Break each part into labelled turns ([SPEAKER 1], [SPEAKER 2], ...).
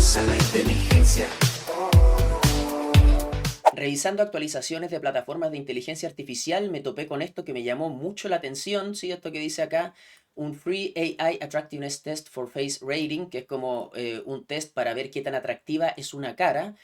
[SPEAKER 1] Usa la inteligencia.
[SPEAKER 2] Revisando actualizaciones de plataformas de inteligencia artificial, me topé con esto que me llamó mucho la atención, ¿sí? Esto que dice acá, un Free AI Attractiveness Test for Face Rating, que es como un test para ver qué tan atractiva es una cara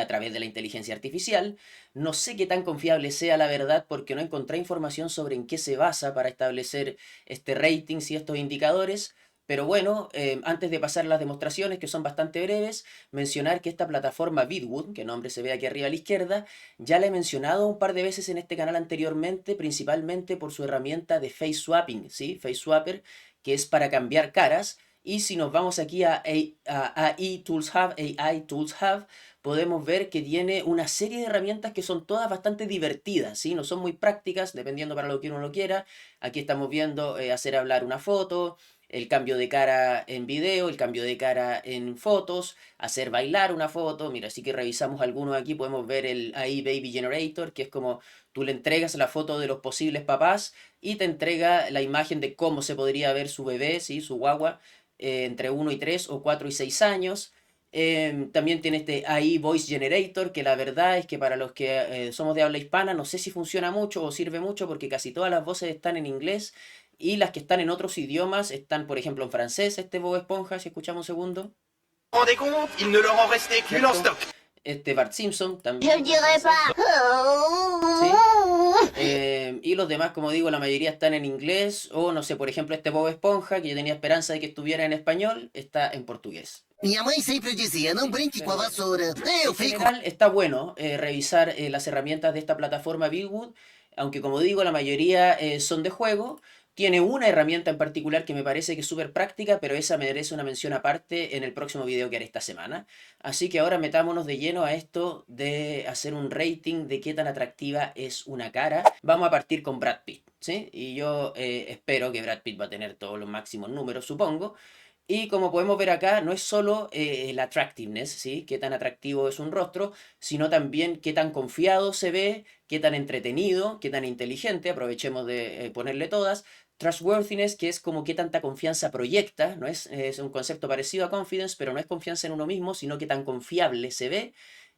[SPEAKER 2] a través de la inteligencia artificial. No sé qué tan confiable sea la verdad porque no encontré información sobre en qué se basa para establecer este rating y estos indicadores. Pero bueno, antes de pasar las demostraciones, que son bastante breves, mencionar que esta plataforma Vidwood, que nombre se ve aquí arriba a la izquierda, ya la he mencionado un par de veces en este canal anteriormente, principalmente por su herramienta de Face Swapping, ¿sí? Face Swapper, que es para cambiar caras. Y si nos vamos aquí a AI Tools Hub, podemos ver que tiene una serie de herramientas que son todas bastante divertidas, ¿sí? No son muy prácticas, dependiendo para lo que uno lo quiera. Aquí estamos viendo hacer hablar una foto, el cambio de cara en video, el cambio de cara en fotos, hacer bailar una foto. Mira, así que revisamos algunos aquí, podemos ver el AI Baby Generator, que es como tú le entregas la foto de los posibles papás y te entrega la imagen de cómo se podría ver su bebé, ¿sí? Su guagua, entre 1 y 3 o 4 y 6 años. También tiene este AI Voice Generator, que la verdad es que para los que somos de habla hispana, no sé si funciona mucho o sirve mucho porque casi todas las voces están en inglés y las que están en otros idiomas están, por ejemplo, en francés, este Bob Esponja, si escuchamos un segundo.
[SPEAKER 3] Rendez compte, il ne leur en restait qu'une en stock.
[SPEAKER 2] Este Bart Simpson también.
[SPEAKER 4] Je dirais pas.
[SPEAKER 2] ¿Sí? Y los demás, como digo, la mayoría están en inglés. O no sé, por ejemplo, este Bob Esponja, que yo tenía esperanza de que estuviera en español, está en portugués.
[SPEAKER 5] Minha mãe sempre dizia, não brinque com a vassoura. Eu
[SPEAKER 2] En
[SPEAKER 5] fico...
[SPEAKER 2] general está bueno revisar las herramientas de esta plataforma Billwood, aunque como digo la mayoría son de juego. Tiene una herramienta en particular que me parece que es súper práctica, pero esa merece una mención aparte en el próximo video que haré esta semana. Así que ahora metámonos de lleno a esto de hacer un rating de qué tan atractiva es una cara. Vamos a partir con Brad Pitt, ¿sí? Y yo espero que Brad Pitt va a tener todos los máximos números, supongo. Y como podemos ver acá, no es solo el attractiveness, ¿sí? Qué tan atractivo es un rostro, sino también qué tan confiado se ve, qué tan entretenido, qué tan inteligente, aprovechemos de ponerle todas. Trustworthiness, que es como qué tanta confianza proyecta, ¿no? Es un concepto parecido a confidence, pero no es confianza en uno mismo, sino qué tan confiable se ve.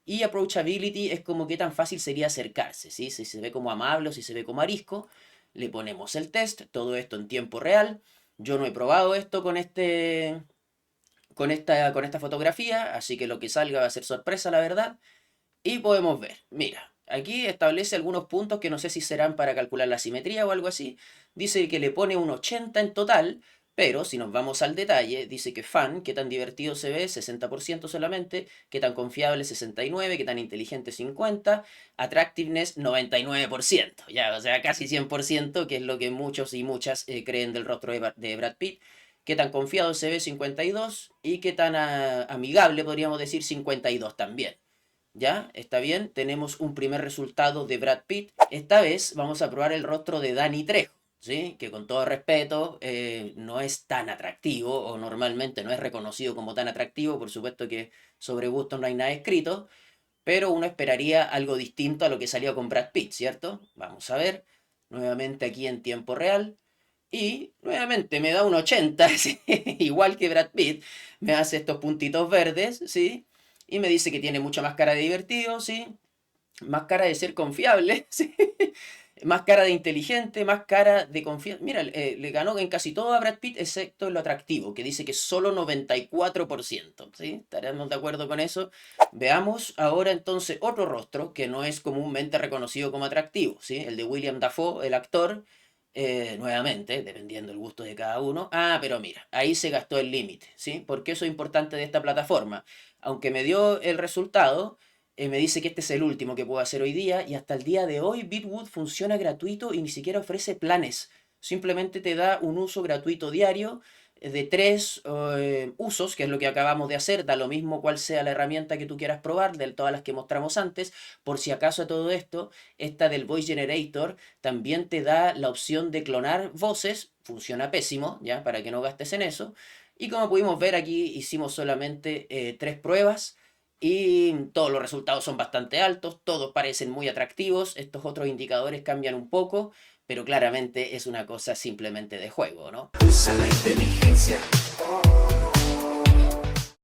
[SPEAKER 2] Y approachability es como qué tan fácil sería acercarse, ¿sí? Si se ve como amable o si se ve como arisco. Le ponemos el test, todo esto en tiempo real. Yo no he probado esto con esta fotografía, así que lo que salga va a ser sorpresa, la verdad. Y podemos ver, mira, aquí establece algunos puntos que no sé si serán para calcular la simetría o algo así. Dice que le pone un 80 en total, pero si nos vamos al detalle, dice que fun, qué tan divertido se ve, 60% solamente, qué tan confiable, 69%, qué tan inteligente, 50%, attractiveness, 99%, ya, o sea, casi 100%, que es lo que muchos y muchas creen del rostro de Brad Pitt. Qué tan confiado se ve, 52%, y qué tan amigable, podríamos decir, 52% también. ¿Ya? ¿Está bien? Tenemos un primer resultado de Brad Pitt. Esta vez vamos a probar el rostro de Danny Trejo, ¿sí? Que con todo respeto no es tan atractivo o normalmente no es reconocido como tan atractivo. Por supuesto que sobre gusto no hay nada escrito, pero uno esperaría algo distinto a lo que salió con Brad Pitt, ¿cierto? Vamos a ver, nuevamente aquí en tiempo real. Y nuevamente me da un 80, ¿sí? Igual que Brad Pitt, me hace estos puntitos verdes, ¿sí? Y me dice que tiene mucha más cara de divertido, ¿sí? Más cara de ser confiable, ¿sí? Más cara de inteligente, más cara de confianza. Mira, le ganó en casi todo a Brad Pitt, excepto en lo atractivo, que dice que solo 94%, ¿sí? ¿Estaremos de acuerdo con eso? Veamos ahora entonces otro rostro que no es comúnmente reconocido como atractivo, ¿sí? El de William Dafoe, el actor. Nuevamente, dependiendo del gusto de cada uno. Ah, pero mira, ahí se gastó el límite, ¿sí? Porque eso es importante de esta plataforma. Aunque me dio el resultado, me dice que este es el último que puedo hacer hoy día y hasta el día de hoy Bitwood funciona gratuito y ni siquiera ofrece planes. Simplemente te da un uso gratuito diario de 3 usos, que es lo que acabamos de hacer. Da lo mismo cuál sea la herramienta que tú quieras probar, de todas las que mostramos antes. Por si acaso a todo esto, esta del Voice Generator también te da la opción de clonar voces. Funciona pésimo, ¿ya? Para que no gastes en eso. Y como pudimos ver aquí hicimos solamente 3 pruebas y todos los resultados son bastante altos, todos parecen muy atractivos, estos otros indicadores cambian un poco, pero claramente es una cosa simplemente de juego, ¿no?
[SPEAKER 1] Usa la inteligencia.